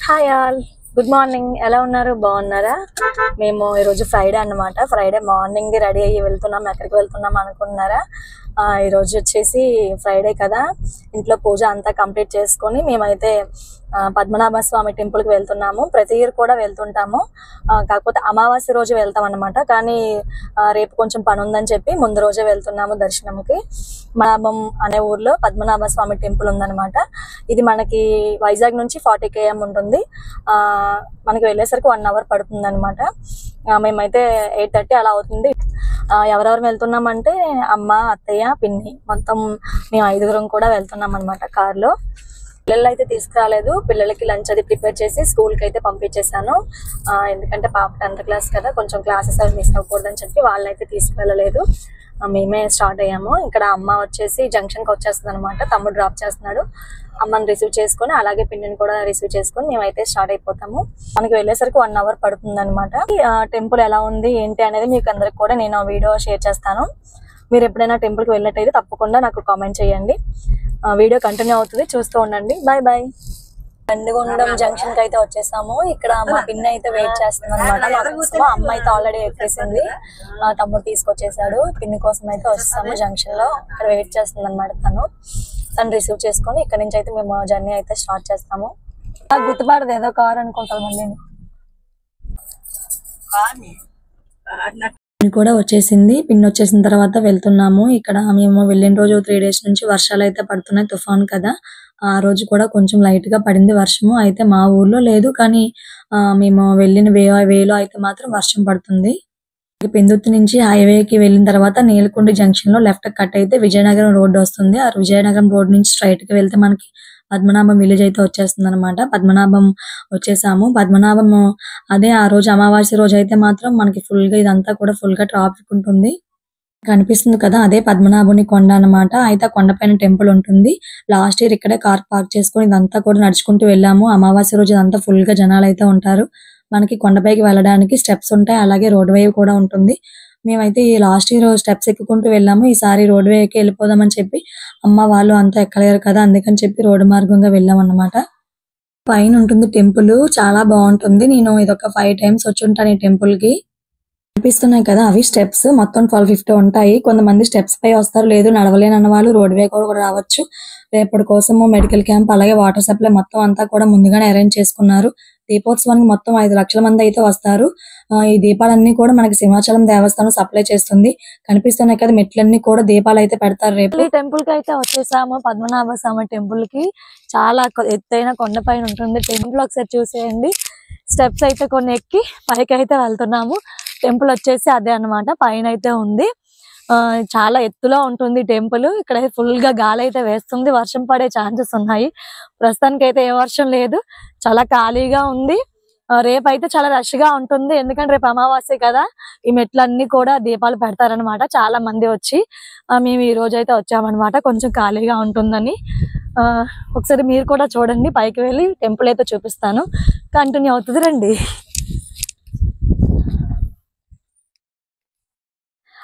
Hi all, good morning. ఎలా ఉన్నారు? బాగున్నారా? మేము ఈరోజు ఫ్రైడే అన్నమాట. ఫ్రైడే మార్నింగ్ రెడీ అయ్యి వెళ్తున్నాం. ఎక్కడికి వెళ్తున్నాం అనుకుంటున్నారా? ఈరోజు వచ్చేసి ఫ్రైడే కదా, ఇంట్లో పూజ అంతా కంప్లీట్ చేసుకొని మేమైతే పద్మనాభ స్వామి టెంపుల్కి వెళ్తున్నాము. ప్రతి ఇయర్ కూడా వెళ్తుంటాము, కాకపోతే అమావాస్య రోజు వెళ్తాం అన్నమాట. కానీ రేపు కొంచెం పని ఉందని చెప్పి ముందు రోజే వెళ్తున్నాము దర్శనంకి. పద్మనాభం అనే ఊర్లో పద్మనాభ స్వామి టెంపుల్ ఉందన్నమాట. ఇది మనకి వైజాగ్ నుంచి 40 km ఉంటుంది. మనకి వెళ్ళేసరికి 1 hour పడుతుంది అనమాట. మేమైతే 8:30 అలా అవుతుంది. ఎవరెవరు వెళ్తున్నామంటే అమ్మ, అత్తయ్య, పిన్ని, మొత్తం మేము 5గురం కూడా వెళ్తున్నాం అనమాట కార్లో. పిల్లలు అయితే తీసుకురాలేదు. పిల్లలకి లంచ్ అది ప్రిపేర్ చేసి స్కూల్కి అయితే పంపించేశాను. ఎందుకంటే పాప 10th క్లాస్ కదా, కొంచెం క్లాసెస్ అవి మిస్ అవ్వకూడదని చెప్పి వాళ్ళైతే తీసుకువెళ్ళలేదు. మేమే స్టార్ట్ అయ్యాము. ఇక్కడ అమ్మ వచ్చేసి జంక్షన్కి వచ్చేస్తుంది అనమాట. తమ్ముడు డ్రాప్ చేస్తున్నాడు. అమ్మని రిసీవ్ చేసుకొని అలాగే పిన్నిని కూడా రిసీవ్ చేసుకొని మేమైతే స్టార్ట్ అయిపోతాము. మనకి వెళ్ళేసరికి 1 hour పడుతుంది అనమాట. టెంపుల్ ఎలా ఉంది ఏంటి అనేది మీకు అందరికి కూడా నేను వీడియో షేర్ చేస్తాను. మీరు ఎప్పుడైనా టెంపుల్కి వెళ్ళినట్టయితే తప్పకుండా నాకు కామెంట్ చేయండి. వీడియో కంటిన్యూ అవుతుంది, చూస్తూ ఉండండి. Bye bye. బండిగొండం జంక్షన్ కి అయితే వచ్చేసాము. ఇక్కడ మా పిన్ని అయితే వెయిట్ చేస్తుంది అనమాట. అమ్మ అయితే ఆల్రెడీ ఎక్కేసింది, తమ్ముడు తీసుకొచ్చేసాడు. పిన్ని కోసం అయితే వచ్చేసాము. జంక్షన్ లో ఇక్కడ వెయిట్ చేస్తుంది అనమాట. తను రిసీవ్ చేసుకొని ఇక్కడ నుంచి అయితే మేము జర్నీ అయితే స్టార్ట్ చేస్తాము. గుర్తుపడదు, ఏదో కార్ అనుకుంటాం. పిన్ కూడా వచ్చేసింది. పిన్ వచ్చేసిన తర్వాత వెళ్తున్నాము. ఇక్కడ మేము వెళ్ళిన రోజు 3 days నుంచి వర్షాలు అయితే పడుతున్నాయి. తుఫాన్ కదా, ఆ రోజు కూడా కొంచెం లైట్ గా పడింది వర్షము. అయితే మా ఊర్లో లేదు, కానీ మేము వెళ్ళిన వేలో అయితే మాత్రం వర్షం పడుతుంది. పెందుర్తి నుంచి హైవేకి వెళ్ళిన తర్వాత నీలకుండి జంక్షన్ లో లెఫ్ట్ కట్ అయితే విజయనగరం రోడ్ వస్తుంది. ఆ విజయనగరం రోడ్ నుంచి స్ట్రైట్ గా వెళ్తే మనకి పద్మనాభం విలేజ్ అయితే వచ్చేస్తుంది అనమాట. పద్మనాభం వచ్చేసాము. పద్మనాభం అదే ఆ రోజు అమావాస్య రోజు అయితే మాత్రం మనకి ఫుల్ గా ఇదంతా కూడా ఫుల్ గా ట్రాఫిక్ ఉంటుంది. కనిపిస్తుంది కదా, అదే పద్మనాభుని కొండ అన్నమాట. అయితే ఆ కొండపైన టెంపుల్ ఉంటుంది. లాస్ట్ ఇయర్ ఇక్కడే కార్ పార్క్ చేసుకుని ఇదంతా కూడా నడుచుకుంటూ వెళ్ళాము. అమావాస్య రోజు ఇదంతా ఫుల్ గా జనాలు అయితే ఉంటారు. మనకి కొండపైకి వెళ్ళడానికి స్టెప్స్ ఉంటాయి, అలాగే రోడ్ వే కూడా ఉంటుంది. మేమైతే ఈ లాస్ట్ ఇయర్ స్టెప్స్ ఎక్కుకుంటూ వెళ్ళాము. ఈసారి రోడ్ వేకి వెళ్ళిపోదామని చెప్పి అమ్మ వాళ్ళు అంతా ఎక్కలేరు కదా, అందుకని చెప్పి రోడ్డు మార్గంగా వెళ్ళాం అన్నమాట. పైన ఉంటుంది టెంపుల్, చాలా బాగుంటుంది. నేను ఇదొక 5 times వచ్చి ఉంటాను ఈ టెంపుల్ కి. కనిపిస్తున్నాయి కదా, అవి స్టెప్స్ మొత్తం 1250 ఉంటాయి. కొంతమంది స్టెప్స్ పై వస్తారు, లేదు నడవలేనన్న వాళ్ళు రోడ్ వే కూడా రావచ్చు. రేపటి కోసము మెడికల్ క్యాంప్ అలాగే వాటర్ సప్లై మొత్తం అంతా కూడా ముందుగానే అరేంజ్ చేసుకున్నారు. దీపోత్సవానికి మొత్తం 5 లక్షల మంది అయితే వస్తారు. ఈ దీపాలన్నీ కూడా మనకి సింహాచలం దేవస్థానం సప్లై చేస్తుంది. కనిపిస్తున్నాయి కదా, మెట్లన్నీ కూడా దీపాలు అయితే పెడతారు రేపు. ఈ టెంపుల్ కి అయితే వచ్చేసాము, పద్మనాభ స్వామి టెంపుల్ కి. చాలా ఎత్తైన కొండపైన ఉంటుంది టెంపుల్. ఒకసారి చూసేయండి. స్టెప్స్ అయితే కొన్ని ఎక్కి పైకి అయితే వెళ్తున్నాము. టెంపుల్ వచ్చేసి అదే అన్నమాట, పైన అయితే ఉంది. చాలా ఎత్తులో ఉంటుంది టెంపుల్. ఇక్కడ ఫుల్ గా గాలి అయితే వేస్తుంది. వర్షం పడే ఛాన్సెస్ ఉన్నాయి. ప్రస్తుతానికి అయితే ఏ వర్షం లేదు, చాలా ఖాళీగా ఉంది. రేపు అయితే చాలా రష్ గా ఉంటుంది, ఎందుకంటే రేపు అమావాస్య కదా. ఈ మెట్లన్నీ కూడా దీపాలు పెడతారనమాట. చాలా మంది వచ్చి మేము ఈ రోజు అయితే వచ్చామన్నమాట, కొంచెం ఖాళీగా ఉంటుందని. ఒకసారి మీరు కూడా చూడండి, పైకి వెళ్ళి టెంపుల్ అయితే చూపిస్తాను. కంటిన్యూ అవుతుంది, రండి.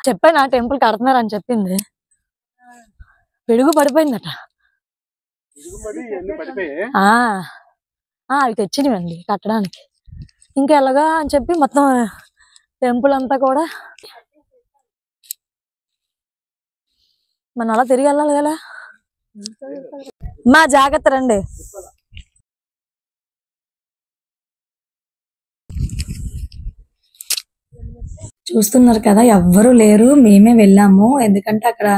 చెప్పాను టెంపుల్ కడుతున్నారని చెప్పింది. పిడుగు పడిపోయిందట. అవి తెచ్చినవండి కట్టడానికి. ఇంకా ఎలాగా అని చెప్పి మొత్తం టెంపుల్ అంతా కూడా మనం అలా తిరిగి వెళ్ళాలి కదా. మా జాగ్రత్త, రండి. చూస్తున్నారు కదా, ఎవ్వరు లేరు, మేమే వెళ్ళాము. ఎందుకంటే అక్కడ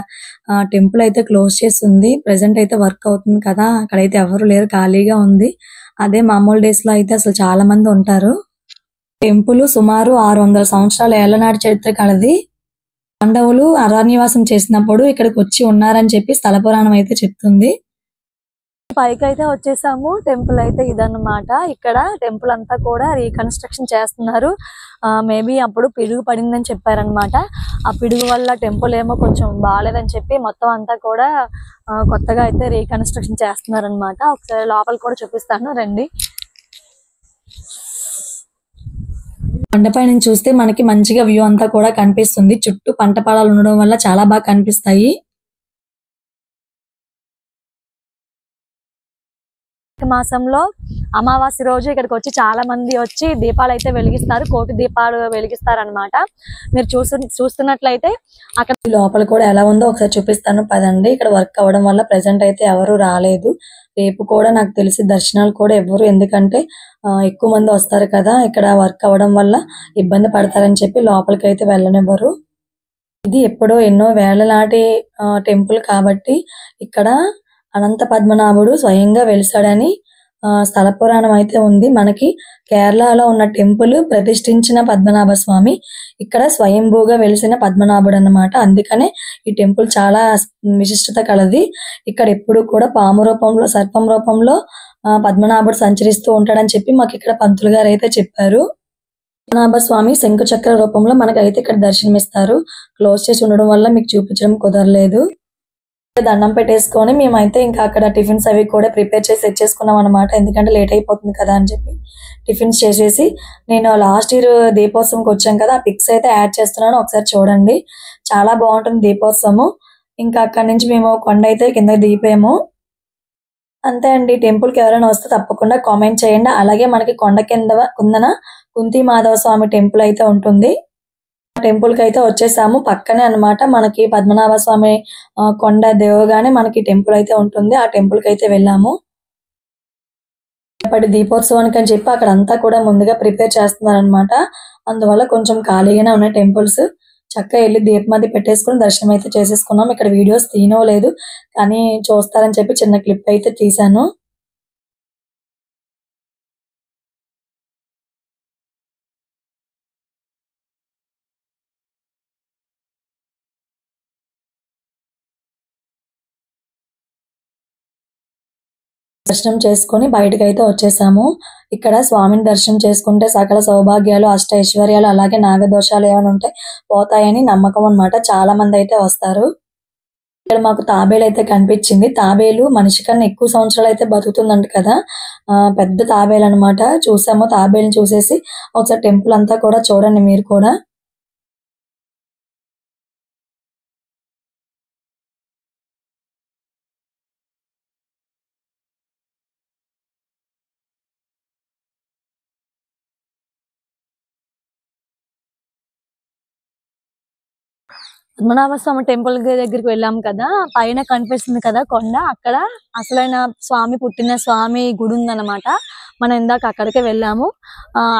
టెంపుల్ అయితే క్లోజ్ చేస్తుంది. ప్రెసెంట్ అయితే వర్క్ అవుతుంది కదా, అక్కడైతే ఎవరు లేరు, ఖాళీగా ఉంది. అదే మామూలు డేస్ లో అయితే అసలు చాలా మంది ఉంటారు. టెంపుల్ సుమారు 600 సంవత్సరాల ఏళ్లనాటి చరిత్ర కలది. పాండవులు అరణ్యవాసం చేసినప్పుడు ఇక్కడికి వచ్చి ఉన్నారని చెప్పి స్థల పురాణం అయితే చెప్తుంది. పైకి అయితే వచ్చేసాము. టెంపుల్ అయితే ఇదన్నమాట. ఇక్కడ టెంపుల్ అంతా కూడా రీకన్స్ట్రక్షన్ చేస్తున్నారు. మేబీ అప్పుడు పిడుగు పడిందని చెప్పారనమాట. ఆ పిడుగు వల్ల టెంపుల్ ఏమో కొంచెం బాగాలేదని చెప్పి మొత్తం అంతా కూడా కొత్తగా అయితే రీకన్స్ట్రక్షన్ చేస్తున్నారు అనమాట. ఒకసారి లోపల కూడా చూపిస్తాను, రండి. కొండపై నుంచి చూస్తే మనకి మంచిగా వ్యూ అంతా కూడా కనిపిస్తుంది. చుట్టూ పంట పొలాలు ఉండడం వల్ల చాలా బాగా కనిపిస్తాయి. కార్తీక మాసంలో అమావాస్య రోజు ఇక్కడికి వచ్చి చాలా మంది వచ్చి దీపాలు అయితే వెలిగిస్తారు, కోటి దీపాలు వెలిగిస్తారు అనమాట. మీరు చూస్తున్నట్లయితే అక్కడ లోపల కూడా ఎలా ఉందో ఒకసారి చూపిస్తాను పదండి. ఇక్కడ వర్క్ అవ్వడం వల్ల ప్రెసెంట్ అయితే ఎవరు రాలేదు. రేపు కూడా నాకు తెలిసి దర్శనాలు కూడా ఎవ్వరు, ఎందుకంటే ఎక్కువ మంది వస్తారు కదా, ఇక్కడ వర్క్ అవ్వడం వల్ల ఇబ్బంది పడతారని చెప్పి లోపలికి అయితే వెళ్ళనివ్వరు. ఇది ఎప్పుడో ఎన్నో వేల నాటి టెంపుల్ కాబట్టి ఇక్కడ అనంత పద్మనాభుడు స్వయంగా వెలిసాడని స్థల పురాణం అయితే ఉంది. మనకి కేరళలో ఉన్న టెంపుల్ ప్రతిష్ఠించిన పద్మనాభ స్వామి ఇక్కడ స్వయంభూగా వెలిసిన పద్మనాభుడు అన్నమాట. అందుకనే ఈ టెంపుల్ చాలా విశిష్టత కలది. ఇక్కడ ఎప్పుడు కూడా పాము రూపంలో, సర్పం రూపంలో పద్మనాభుడు సంచరిస్తూ ఉంటాడని చెప్పి మాకు ఇక్కడ పంతులు గారు అయితే చెప్పారు. పద్మనాభ స్వామి శంకు చక్ర రూపంలో మనకైతే ఇక్కడ దర్శనమిస్తారు. క్లోజ్ చేసి ఉండడం వల్ల మీకు చూపించడం కుదరలేదు. దండం పెట్టేసుకొని మేమైతే ఇంకా అక్కడ టిఫిన్స్ అవి కూడా ప్రిపేర్ చేసి సెట్ చేసుకున్నాం అనమాట. ఎందుకంటే లేట్ అయిపోతుంది కదా అని చెప్పి టిఫిన్స్ చేసేసి, నేను లాస్ట్ ఇయర్ దీపోత్సవంకి వచ్చాం కదా, ఆ పిక్స్ అయితే యాడ్ చేస్తున్నాను, ఒకసారి చూడండి. చాలా బాగుంటుంది దీపోత్సవం. ఇంకా అక్కడి నుంచి మేము కొండ అయితే కింద దిగిపోయాము. అంతే అండి. టెంపుల్కి ఎవరైనా వస్తే తప్పకుండా కామెంట్ చేయండి. అలాగే మనకి కొండ కిందన కుంతి మాధవ స్వామి టెంపుల్ అయితే ఉంటుంది. టెంపుల్ కి అయితే వచ్చేసాము. పక్కనే అన్నమాట మనకి పద్మనాభ స్వామి కొండ దేవగానే మనకి టెంపుల్ అయితే ఉంటుంది. ఆ టెంపుల్ కి అయితే వెళ్ళాము. ఇప్పటి దీపోత్సవానికి అని చెప్పి అక్కడ అంతా కూడా ముందుగా ప్రిపేర్ చేస్తున్నారు అనమాట. అందువల్ల కొంచెం ఖాళీగానే ఉన్నాయి టెంపుల్స్. చక్కగా వెళ్ళి దీపమది పెట్టేసుకుని దర్శనం అయితే చేసేసుకున్నాం. ఇక్కడ వీడియోస్ తీయనలేదు కానీ చూస్తారని చెప్పి చిన్న క్లిప్ అయితే తీసాను. దర్శనం చేసుకుని బయటకు అయితే వచ్చేసాము. ఇక్కడ స్వామిని దర్శనం చేసుకుంటే సకల సౌభాగ్యాలు, అష్ట ఐశ్వర్యాలు, అలాగే నాగదోషాలు ఏమైనా ఉంటే పోతాయని నమ్మకం అన్నమాట. చాలా మంది అయితే వస్తారు. ఇక్కడ మాకు తాబేలు అయితే కనిపించింది. తాబేలు మనిషి కన్నా ఎక్కువ సంవత్సరాలు అయితే బతుకుతుందంట కదా, పెద్ద తాబేలు అనమాట. చూసాము, తాబేలుని చూసేసి ఒకసారి టెంపుల్ అంతా కూడా చూడండి మీరు కూడా. పద్మనాభ స్వామి టెంపుల్ దగ్గరికి వెళ్ళాం కదా, పైన కనిపిస్తుంది కదా కొండ, అక్కడ అసలైన స్వామి పుట్టిన స్వామి గుడి ఉందన్నమాట. మనం ఇందాక అక్కడికే వెళ్ళాము.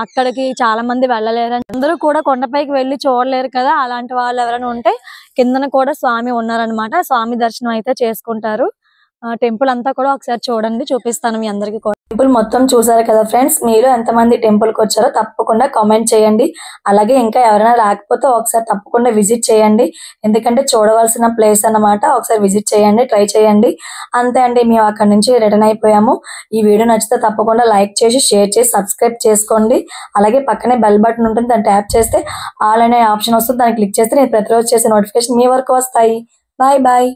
అక్కడికి చాలా మంది వెళ్ళలేరు, అందరూ కూడా కొండపైకి వెళ్ళి చూడలేరు కదా. అలాంటి వాళ్ళు ఎవరైనా ఉంటే కిందన కూడా స్వామి ఉన్నారనమాట. స్వామి దర్శనం అయితే చేసుకుంటారు. టెంపుల్ అంతా కూడా ఒకసారి చూడండి, చూపిస్తాను మీ అందరికి కూడా. టెంపుల్ మొత్తం చూసారు కదా ఫ్రెండ్స్. మీరు ఎంతమంది టెంపుల్ కి వచ్చారో తప్పకుండా కామెంట్ చేయండి. అలాగే ఇంకా ఎవరైనా రాకపోతే ఒకసారి తప్పకుండా విజిట్ చేయండి, ఎందుకంటే చూడవలసిన ప్లేస్ అన్నమాట. ఒకసారి విజిట్ చేయండి, ట్రై చేయండి. అంతే అండి, మేము అక్కడి నుంచి రిటర్న్ అయిపోయాము. ఈ వీడియో నచ్చితే తప్పకుండా లైక్ చేసి, షేర్ చేసి, సబ్స్క్రైబ్ చేసుకోండి. అలాగే పక్కనే బెల్ బటన్ ఉంటుంది, దాన్ని ట్యాప్ చేస్తే ఆల్ అనే ఆప్షన్ వస్తుంది, దాన్ని క్లిక్ చేస్తే నేను ప్రతిరోజు చేసే నోటిఫికేషన్ మీ వరకు వస్తాయి. Bye bye.